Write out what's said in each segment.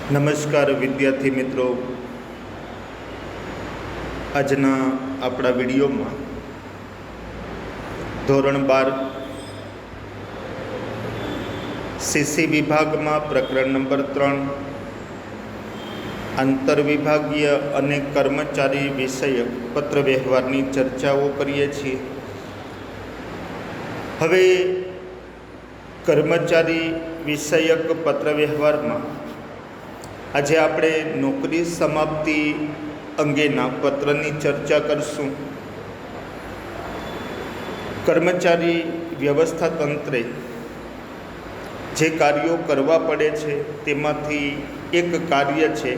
નમસ્કાર વિદ્યાર્થી મિત્રો, આજના આપણા વિડીયોમાં ધોરણ 12 સીસી વિભાગમાં પ્રકરણ નંબર 3 આંતરવિભાગીય અને કર્મચારી વિષયક પત્ર વ્યવહારની ચર્ચાઓ કરીએ છીએ। હવે કર્મચારી વિષયક પત્ર વ્યવહારમાં આજે આપણે નોકરી સમાપ્તિ અંગેના પત્રની ચર્ચા કરશું। કર્મચારી વ્યવસ્થા તંત્રે જે કાર્યો કરવા પડે છે તેમાંથી એક કાર્ય છે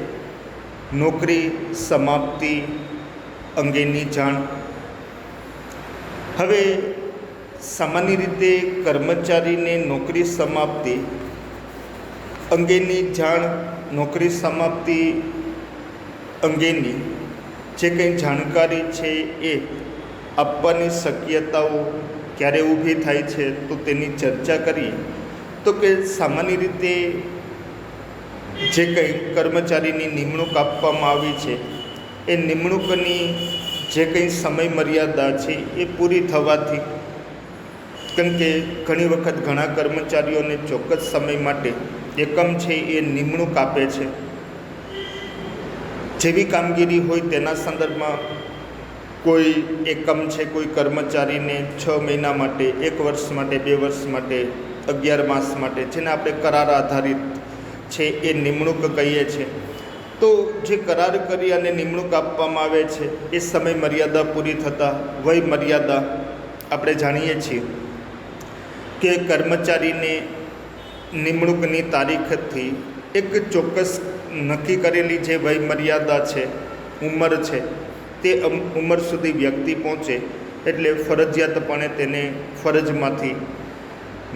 નોકરી સમાપ્તિ અંગેની જાણ। હવે સામાન્ય રીતે કર્મચારીને નોકરી સમાપ્તિ અંગેની જાણ, નોકરી સમાપ્તિ અંગેની જે કંઈ જાણકારી છે એ આપવાની શક્યતાઓ ક્યારે ઊભી થાય છે તો તેની ચર્ચા કરીએ તો કે સામાન્ય રીતે જે કંઈ કર્મચારીની નિમણૂક આપવામાં આવી છે એ નિમણૂકની જે કંઈ સમય મર્યાદા છે એ પૂરી થવાથી, કેમ કે ઘણી વખત ઘણા કર્મચારીઓને ચોક્કસ સમય માટે એકમ છે એ નિમણૂક આપે છે। જેવી કામગીરી હોય તેના સંદર્ભમાં કોઈ એકમ છે કોઈ કર્મચારીને 6 મહિના માટે, 1 વર્ષ માટે, 2 વર્ષ માટે, 11 માસ માટે, જેને આપણે કરાર આધારિત છે એ નિમણૂક કહીએ છીએ। તો જે કરાર કરી અને નિમણૂક આપવામાં આવે છે એ સમય મર્યાદા પૂરી થતાં વય મર્યાદા આપણે જાણીએ છીએ કે કર્મચારીને નિમણૂકની તારીખથી એક ચોક્કસ નક્કી કરેલી જે વય મર્યાદા છે, ઉંમર છે, તે ઉંમર સુધી વ્યક્તિ પહોંચે એટલે ફરજિયાતપણે તેને ફરજમાંથી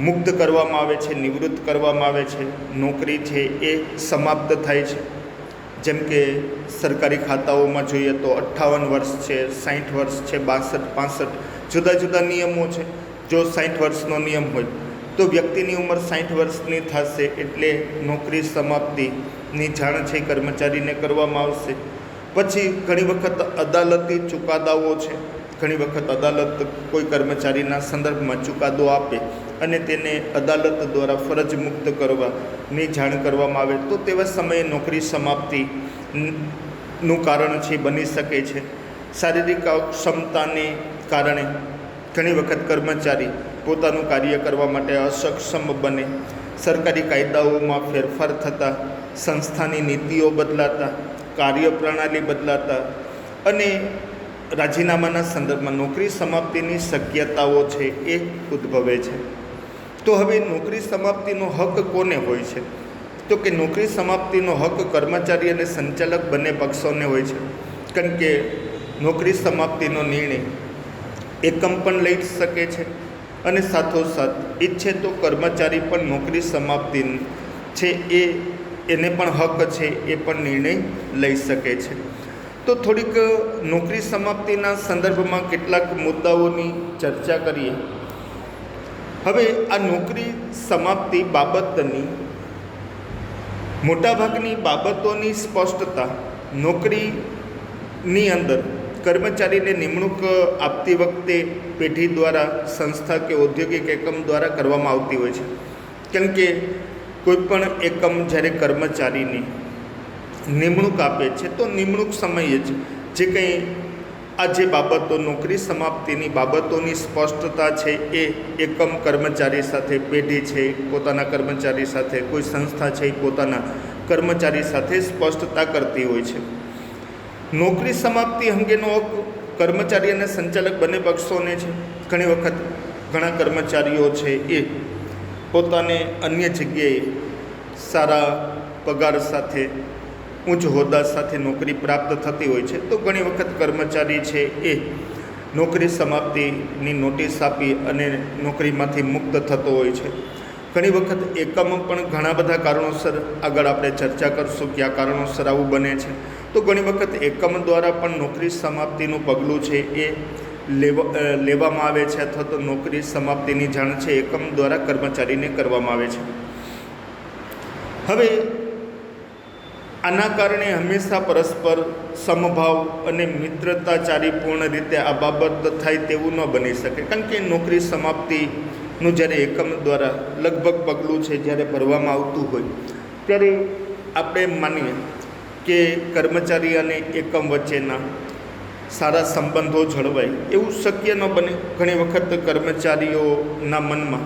મુક્ત કરવામાં આવે છે, નિવૃત્ત કરવામાં આવે છે, નોકરી છે એ સમાપ્ત થાય છે। જેમ કે સરકારી ખાતાઓમાં જોઈએ તો 58 વર્ષ છે, 60 વર્ષ છે, 62, 65 જુદા જુદા નિયમો છે। જો 60 વર્ષનો નિયમ હોય તો વ્યક્તિની ઉંમર 60 વર્ષની થશે એટલે નોકરી સમાપ્તિની જાણ છે કર્મચારીને કરવામાં આવશે। પછી ઘણી વખત અદાલતી ચુકાદાઓ છે, ઘણી વખત અદાલત કોઈ કર્મચારીના સંદર્ભમાં ચુકાદો આપે અને તેને અદાલત દ્વારા ફરજ મુક્ત કરવાની જાણ કરવામાં આવે તો તેવા સમયે નોકરી સમાપ્તિનું કારણ છે બની શકે છે। શારીરિક અક્ષમતાને કારણે ઘણી વખત કર્મચારી પોતાનું કાર્ય કરવા માટે અસક્ષમ બને, સરકારી કાયદાઓમાં ફેરફાર થતાં, સંસ્થાની નીતિઓ બદલાતા, કાર્યપ્રણાલી બદલાતા અને રાજીનામાના સંદર્ભમાં નોકરી સમાપ્તિની શક્યતાઓ છે એ ઉદ્ભવે છે। તો હવે નોકરી સમાપ્તિનો હક કોને હોય છે? તો કે નોકરી સમાપ્તિનો હક કર્મચારી અને સંચાલક બંને પક્ષોને હોય છે, કારણ કે નોકરી સમાપ્તિનો નિર્ણય એકમ પણ લઈ શકે છે અને સાથોસાથ ઈચ્છે તો કર્મચારી પણ નોકરી સમાપ્તિ છે એને પણ હક છે એ પણ નિર્ણય લઈ શકે છે। તો થોડીક નોકરી સમાપ્તિના સંદર્ભમાં કેટલાક મુદ્દાઓની ચર્ચા કરીએ। હવે આ નોકરી સમાપ્તિ બાબતની મોટાભાગની બાબતોની સ્પષ્ટતા નોકરીની અંદર કર્મચારીને નિમણૂક આપતી વખતે પેઢી દ્વારા, સંસ્થા કે ઔદ્યોગિક એકમ દ્વારા કરવામાં આવતી હોય છે, કેમ કે કોઈપણ એકમ જ્યારે કર્મચારીને નિમણૂક આપે છે તો નિમણૂક સમયે જ જે કંઈ આ જે બાબતો નોકરી સમાપ્તિની બાબતોની સ્પષ્ટતા છે એ એકમ કર્મચારી સાથે, પેઢી છે પોતાના કર્મચારી સાથે, કોઈ સંસ્થા છે એ પોતાના કર્મચારી સાથે સ્પષ્ટતા કરતી હોય છે। નોકરી સમાપ્તિ અંગેનો હક કર્મચારી અને સંચાલક બંને પક્ષોને છે। ઘણી વખત ઘણા કર્મચારીઓ છે એ પોતાને અન્ય જગ્યાએ સારા પગાર સાથે, ઉચ્ચ હોદ્દા સાથે નોકરી પ્રાપ્ત થતી હોય છે તો ઘણી વખત કર્મચારી છે એ નોકરી સમાપ્તિની નોટિસ આપી અને નોકરીમાંથી મુક્ત થતો હોય છે। ઘણી વખત એકમ પણ ઘણા બધા કારણોસર, આગળ આપણે ચર્ચા કરશું કે આ કારણોસર આવું બને છે, તો ઘણી વખત એકમ દ્વારા પણ નોકરી સમાપ્તિનું પગલું છે એ લેવામાં આવે છે અથવા તો નોકરી સમાપ્તિની જાણ છે એકમ દ્વારા કર્મચારીને કરવામાં આવે છે। હવે આના કારણે હંમેશા પરસ્પર સમભાવ અને મિત્રતાચારીપૂર્ણ રીતે આ બાબત થાય તેવું ન બની શકે. કારણ કે નોકરી સમાપ્તિનું જ્યારે એકમ દ્વારા લગભગ પગલું છે જ્યારે ભરવામાં આવતું હોય ત્યારે આપણે માનીએ કે કર્મચારી અને એકમ વચ્ચેના સારા સંબંધો જળવાય એવું શક્ય ન બને. ઘણી વખત કર્મચારીઓના મનમાં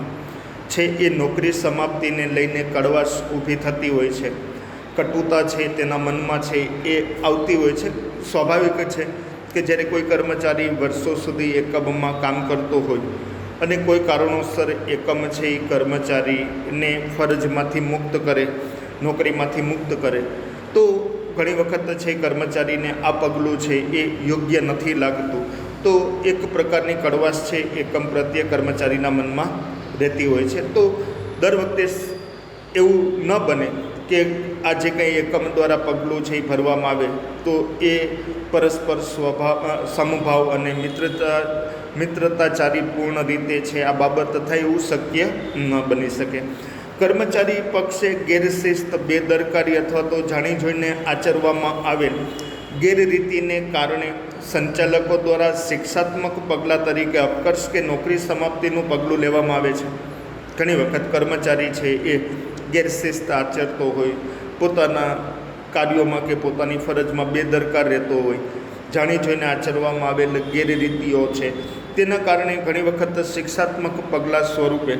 છે એ નોકરી સમાપ્તિને લઈને કડવાશ ઊભી થતી હોય છે, કટુતા છે તેના મનમાં છે એ આવતી હોય છે. સ્વાભાવિક છે કે જ્યારે કોઈ કર્મચારી વર્ષો સુધી એકમમાં કામ કરતો હોય અને કોઈ કારણોસર એકમ છે એ કર્મચારીને ફરજમાંથી મુક્ત કરે, નોકરીમાંથી મુક્ત કરે, તો ઘણી વખત છે કર્મચારીને આ પગલું છે એ યોગ્ય નથી લાગતું. તો એક પ્રકારની કડવાશ છે એકમ પ્રત્યે કર્મચારીના મનમાં રહેતી હોય છે. તો દર વખતે એવું ન બને કે આ જે કંઈ એકમ દ્વારા પગલું છે એ ભરવામાં આવે તો એ પરસ્પર સમભાવ અને મિત્રતાચારીપૂર્ણ રીતે છે આ બાબત થાય એવું શક્ય ન બની શકે. કર્મચારી પક્ષે ગેરશિસ્ત, બેદરકારી અથવા તો જાણી જોઈને આચરવામાં આવેલ ગેરરીતિને કારણે સંચાલકો દ્વારા શિક્ષાત્મક પગલાં તરીકે અપકર્ષ કે નોકરી સમાપ્તિનું પગલું લેવામાં આવે છે. ઘણી વખત કર્મચારી છે એ ગેરશિસ્ત આચરતો હોય, પોતાના કાર્યોમાં કે પોતાની ફરજમાં બેદરકાર રહેતો હોય, જાણી જોઈને આચરવામાં આવેલ ગેરરીતિઓ છે તેના કારણે ઘણી વખત શિક્ષાત્મક પગલાં સ્વરૂપે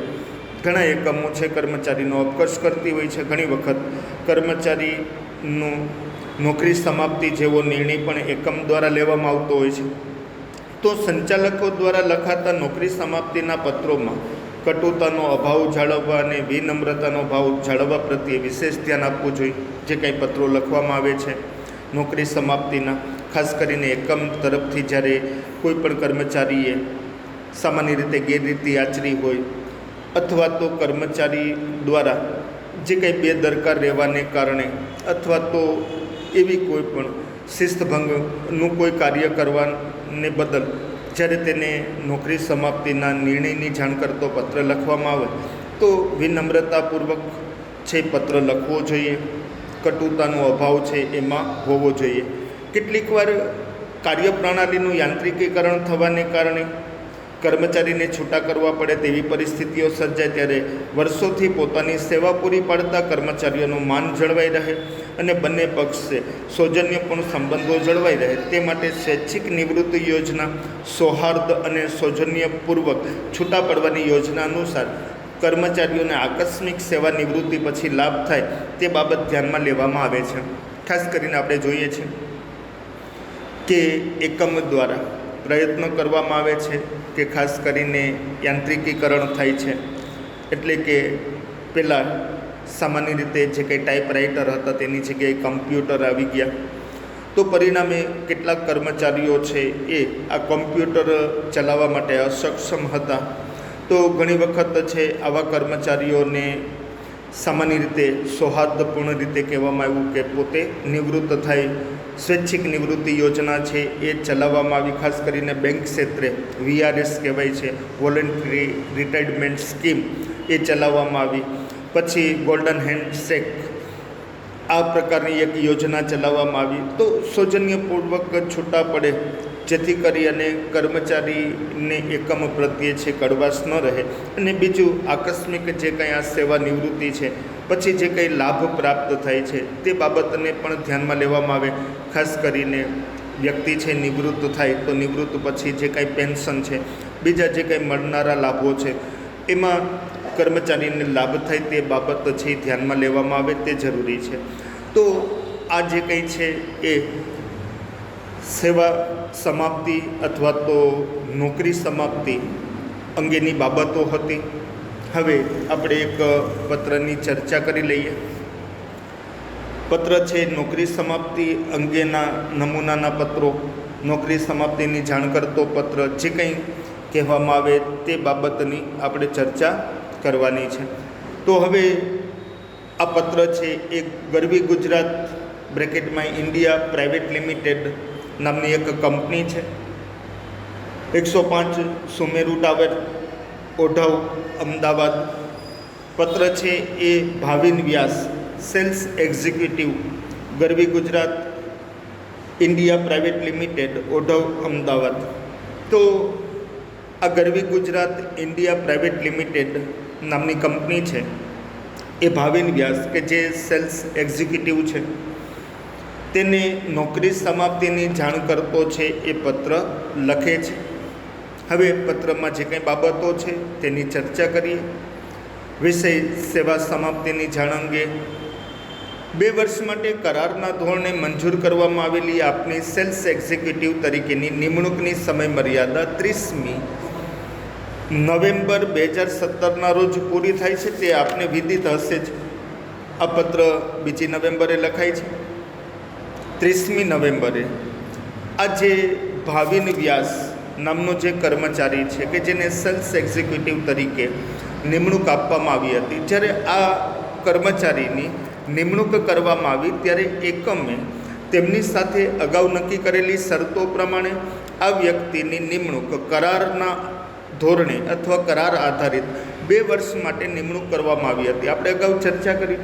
ઘણા એકમો છે કર્મચારીનો અપકર્ષ કરતી હોય છે. ઘણી વખત કર્મચારીનું નોકરી સમાપ્તિ જેવો નિર્ણય પણ એકમ દ્વારા લેવામાં આવતો હોય છે. તો સંચાલકો દ્વારા લખાતા નોકરી સમાપ્તિના પત્રોમાં કટુતાનો અભાવ જાળવવા અને વિનમ્રતાનો ભાવ જાળવવા પ્રત્યે વિશેષ ધ્યાન આપવું જોઈએ. જે કંઈ પત્રો લખવામાં આવે છે નોકરી સમાપ્તિના, ખાસ કરીને એકમ તરફથી જ્યારે કોઈ પણ કર્મચારીએ સામાન્ય રીતે ગેરરીતિ આચરી હોય અથવા તો કર્મચારી દ્વારા જે કંઈ બેદરકાર રહેવાને કારણે અથવા તો એવી કોઈ પણ શિસ્તભંગનું કોઈ કાર્ય કરવાને બદલ જ્યારે તેને નોકરી સમાપ્તિના નિર્ણયની જાણ કરતો પત્ર લખવામાં આવે તો વિનમ્રતાપૂર્વક છે પત્ર લખવો જોઈએ. કટુતાનો અભાવ છે એમાં હોવો જોઈએ. કેટલીક વાર કાર્યપ્રણાલીનું યાંત્રિકીકરણ થવાને કારણે કર્મચારીને છૂટા કરવા પડે તેવી પરિસ્થિતિઓ સર્જાય ત્યારે વર્ષોથી પોતાની સેવા પૂરી પાડતા કર્મચારીઓનું માન જળવાઈ રહે અને બંને પક્ષે સૌજન્યપૂર્ણ સંબંધો જળવાઈ રહે તે માટે સ્વૈચ્છિક નિવૃત્તિ યોજના, સૌહાર્દ અને સૌજન્યપૂર્વક છૂટા પડવાની યોજના અનુસાર કર્મચારીઓને આકસ્મિક સેવા નિવૃત્તિ પછી લાભ થાય તે બાબત ધ્યાનમાં લેવામાં આવે છે. ખાસ કરીને આપણે જોઈએ છીએ કે એકમ દ્વારા પ્રયત્નો કરવામાં આવે છે કે ખાસ કરીને યાંત્રિકીકરણ થાય છે. એટલે કે પહેલાં સામાન્ય રીતે જે કંઈ ટાઈપરાઇટર હતા તેની જગ્યાએ કમ્પ્યુટર આવી ગયા. તો પરિણામે કેટલાક કર્મચારીઓ છે એ આ કમ્પ્યુટર ચલાવવા માટે અસક્ષમ હતા. તો ઘણી વખત છે આવા કર્મચારીઓને સામાન્ય રીતે સૌહાર્દપૂર્ણ રીતે કહેવામાં આવ્યું કે પોતે નિવૃત્ત થાય. સ્વૈચ્છિક નિવૃત્તિ યોજના છે એ ચલાવવામાં આવી. ખાસ કરીને બેંક ક્ષેત્રે VRS કહેવાય છે, વોલન્ટરી રિટાયરમેન્ટ સ્કીમ, એ ચલાવવામાં આવી. પછી ગોલ્ડન હેન્ડશેક આ પ્રકારની એક યોજના ચલાવવામાં આવી. તો સૌજન્યપૂર્વક છૂટા પડે જેથી કરી અને કર્મચારીને એકમ પ્રત્યે છે કડવાશ ન રહે. અને બીજું આકસ્મિક જે કંઈ આ સેવા નિવૃત્તિ છે પછી જે કંઈ લાભ પ્રાપ્ત થાય છે તે બાબતને પણ ધ્યાનમાં લેવામાં આવે. ખાસ કરીને વ્યક્તિ છે નિવૃત્ત થાય તો નિવૃત્ત પછી જે કંઈ પેન્શન છે, બીજા જે કંઈ મળનારા લાભો છે એમાં કર્મચારીને લાભ થાય તે બાબત છે એ ધ્યાનમાં લેવામાં આવે તે જરૂરી છે. તો આ જે કંઈ છે એ સેવા સમાપ્તિ અથવા તો નોકરી સમાપ્તિ અંગેની બાબતો હતી. હવે આપણે એક પત્રની ચર્ચા કરી લઈએ. પત્ર છે નોકરી સમાપ્તિ અંગેના નમૂનાના પત્રો, નોકરી સમાપ્તિની જાણ કરતો પત્ર, જે કંઈ કહેવામાં આવે તે બાબતની આપણે ચર્ચા કરવાની છે. તો હવે આ પત્ર છે એ ગરવી ગુજરાત બ્રેકેટમાં ઇન્ડિયા પ્રાઇવેટ લિમિટેડ નામની એક કંપની છે. 105 સુમેરુ ટાવર, ઓઢવ, અમદાવાદ. પત્ર છે એ Bhavin Vyas, sales executive, Garvi Gujarat India private limited, Odhav, Ahmedabad. તો આ Garvi Gujarat India private limited નામની કંપની છે એ ભાવિન વ્યાસ કે જે સેલ્સ એક્ઝિક્યુટિવ છે તેને નોકરી સમાપ્તિની જાણ કરતો છે એ પત્ર લખે છે. હવે પત્રમાં જે કંઈ બાબતો છે તેની ચર્ચા કરીએ. વિષય સેવા સમાપ્તિની જાણ અંગે. 2 વર્ષ માટે કરારના ધોરણે મંજૂર કરવામાં આવેલી આપની સેલ્સ એક્ઝિક્યુટિવ તરીકેની નિમણૂકની સમયમર્યાદા 30મી નવેમ્બર 2017ના રોજ પૂરી થાય છે. તે આપને વિદિત હશે જ. આ પત્ર 2 નવેમ્બરે લખાય છે. 30મી નવેમ્બરે આ જે ભાવિન વ્યાસ નામનો જે કર્મચારી છે કે જેને સેલ્સ એક્ઝિક્યુટિવ તરીકે નિમણૂક આપવામાં આવી હતી, જ્યારે આ કર્મચારીની નિમણૂક કરવામાં આવી ત્યારે એકમે તેમની સાથે અગાઉ નક્કી કરેલી શરતો પ્રમાણે આ વ્યક્તિની નિમણૂક કરારના ધોરણે અથવા કરાર આધારિત 2 વર્ષ માટે નિમણૂક કરવામાં આવી હતી. આપણે અગાઉ ચર્ચા કરી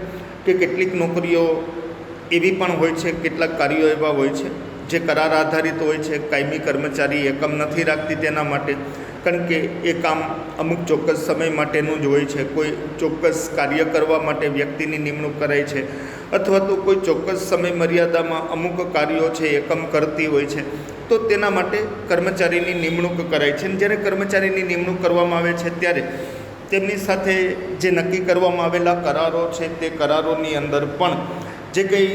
કે કેટલીક નોકરીઓ એવી પણ હોય છે, કેટલાક કાર્યો એવા હોય છે જે કરાર આધારિત હોય છે. કાયમી કર્મચારી એકમ નથી રાખતી તેના માટે, કારણ કે એ કામ અમુક ચોક્કસ સમય માટેનું જ હોય છે. કોઈ ચોક્કસ કાર્ય કરવા માટે વ્યક્તિની નિમણૂક કરાય છે, અથવા તો કોઈ ચોક્કસ સમય મર્યાદામાં અમુક કાર્યો છે એકમ કરતી હોય છે, તો તેના માટે કર્મચારીની નિમણૂક કરાય છે. જ્યારે કર્મચારીની નિમણૂક કરવામાં આવે છે ત્યારે તેમની સાથે જે નક્કી કરવામાં આવેલા કરારો છે તે કરારોની અંદર પણ જે કંઈ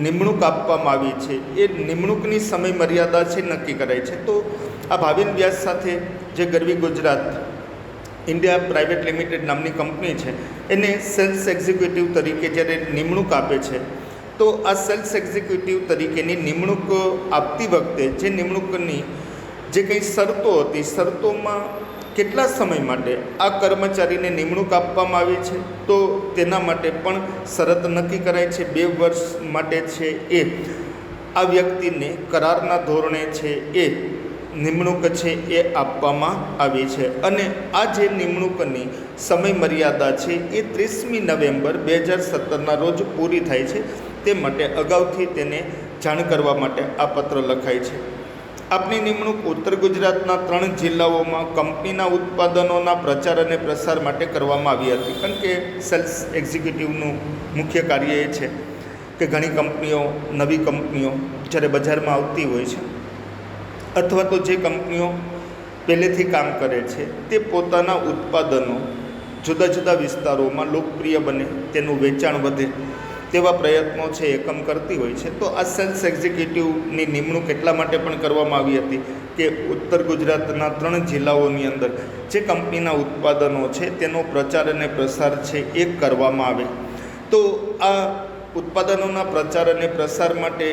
નિમણૂક આપવામાં આવી છે એ નિમણૂકની સમય મર્યાદા છે નક્કી કરાય છે. તો આ ભાવિન વ્યાસ સાથે જે ગરવી ગુજરાત ઇન્ડિયા પ્રાઇવેટ લિમિટેડ નામની કંપની છે એને સેલ્સ એક્ઝિક્યુટિવ તરીકે જ્યારે નિમણૂક આપે છે, તો આ સેલ્સ એક્ઝિક્યુટિવ તરીકેની નિમણૂક આપતી વખતે જે નિમણૂકની જે કંઈ શરતો હતી, શરતોમાં કેટલા સમય માટે આ કર્મચારીને નિમણૂક આપવામાં આવી છે, તો તેના માટે પણ શરત નક્કી કરાય છે. 2 વર્ષ માટે છે એ આ વ્યક્તિને કરારના ધોરણે છે એ નિમણૂક છે એ આપવામાં આવી છે. અને આ જે નિમણૂકની સમય મર્યાદા છે એ 30મી નવેમ્બર 2017ના રોજ પૂરી થાય છે. તે માટે અગાઉથી તેને જાણ કરવા માટે આ પત્ર લખાય છે. આપની નિમણૂક ઉત્તર ગુજરાતના 3 જિલ્લાઓમાં કંપનીના ઉત્પાદનોના પ્રચાર અને પ્રસાર માટે કરવામાં આવી હતી. કારણ કે સેલ્સ એક્ઝિક્યુટિવનું મુખ્ય કાર્ય એ છે કે ઘણી કંપનીઓ, નવી કંપનીઓ જ્યારે બજારમાં આવતી હોય છે, અથવા તો જે કંપનીઓ પહેલેથી કામ કરે છે તે પોતાના ઉત્પાદનો જુદા જુદા વિસ્તારોમાં લોકપ્રિય બને, તેનું વેચાણ વધે તેવા પ્રયત્નો છે એકમ કરતી હોય છે. તો આ સેલ્સ એક્ઝિક્યુટિવની નિમણૂક એટલા માટે પણ કરવામાં આવી હતી કે ઉત્તર ગુજરાતના 3 જિલ્લાઓની અંદર જે કંપનીના ઉત્પાદનો છે તેનો પ્રચાર અને પ્રસાર છે એ કરવામાં આવે. તો આ ઉત્પાદનોના પ્રચાર અને પ્રસાર માટે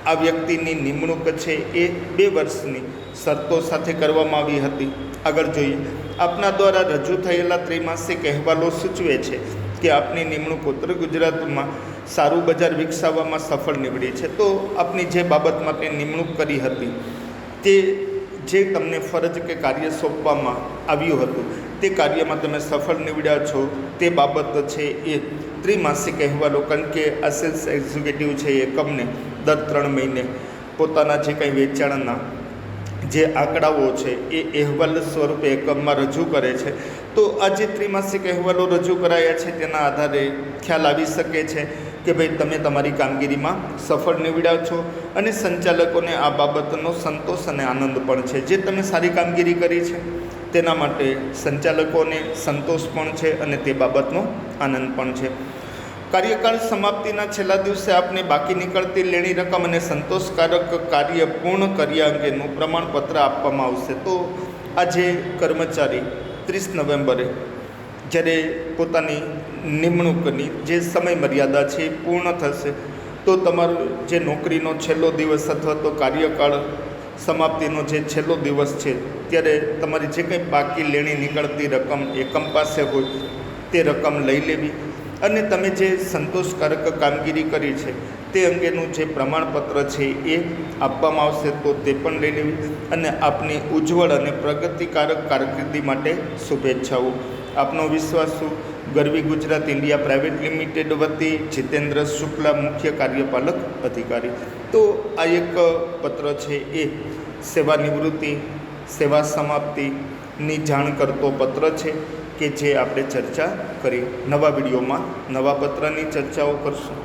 આ વ્યક્તિની નિમણૂક છે એ 2 વર્ષની શરતો સાથે કરવામાં આવી હતી. આગળ જોઈએ. આપના દ્વારા રજૂ થયેલા ત્રિમાસિક અહેવાલો સૂચવે છે કે આપની નિમણૂક ઉત્તર ગુજરાતમાં સારું બજાર વિકસાવવામાં સફળ નીવડી છે. તો આપની જે બાબત માટે નિમણૂક કરી હતી તે જે તમને ફરજ કે કાર્ય સોંપવામાં આવ્યું હતું તે કાર્યમાં તમે સફળ નીવડ્યા છો તે બાબત છે એ ત્રિમાસિક અહેવાલો, કારણ કે આ સેલ્સ એક્ઝિક્યુટિવ છે એ એકમને દર 3 મહિને પોતાના જે કંઈ વેચાણના જે આંકડાઓ છે એ અહેવાલ સ્વરૂપે એકમમાં રજૂ કરે છે. તો આ જે ત્રિમાસિક અહેવાલો રજૂ કરાયા છે તેના આધારે ખ્યાલ આવી શકે છે કે ભાઈ તમે તમારી કામગીરીમાં સફળ નીવડ્યા છો, અને સંચાલકોને આ બાબતનો સંતોષ અને આનંદ પણ છે. જે તમે સારી કામગીરી કરી છે તેના માટે સંચાલકોને સંતોષ પણ છે અને તે બાબતનો આનંદ પણ છે. કાર્યકાળ સમાપ્તિના છેલ્લા દિવસે આપને બાકી નીકળતી લેણી રકમ અને સંતોષકારક કાર્ય પૂર્ણ કર્યા અંગેનું પ્રમાણપત્ર આપવામાં આવશે. તો આ જે કર્મચારી 30 નવેમ્બરે જ્યારે પોતાની નિમણૂકની જે સમય મર્યાદા છે એ પૂર્ણ થશે, તો તમારો જે નોકરીનો છેલ્લો દિવસ અથવા તો કાર્યકાળ સમાપ્તિનો જે છેલ્લો દિવસ છે ત્યારે તમારી જે કંઈ બાકી લેણી નીકળતી રકમ એકમ પાસે હોય તે રકમ લઈ લેવી, અને તમે જે સંતોષકારક કામગીરી કરી છે તે અંગેનું જે પ્રમાણપત્ર છે એ આપવામાં આવશે, તો તે પણ લઈ લેવી. અને આપની ઉજ્જવળ અને પ્રગતિકારક કારકિર્દી માટે શુભેચ્છાઓ. આપનો વિશ્વાસુ ગરવી ગુજરાત ઇન્ડિયા પ્રાઇવેટ લિમિટેડ વતી જીતેન્દ્ર શુક્લા, મુખ્ય કાર્યપાલક અધિકારી. તો આ એક પત્ર છે એ સેવાનિવૃત્તિ, સેવા સમાપ્તિની જાણ કરતો પત્ર છે કે જે આપણે ચર્ચા કરી. નવા વિડીયોમાં નવા પત્રની ચર્ચાઓ કરશું.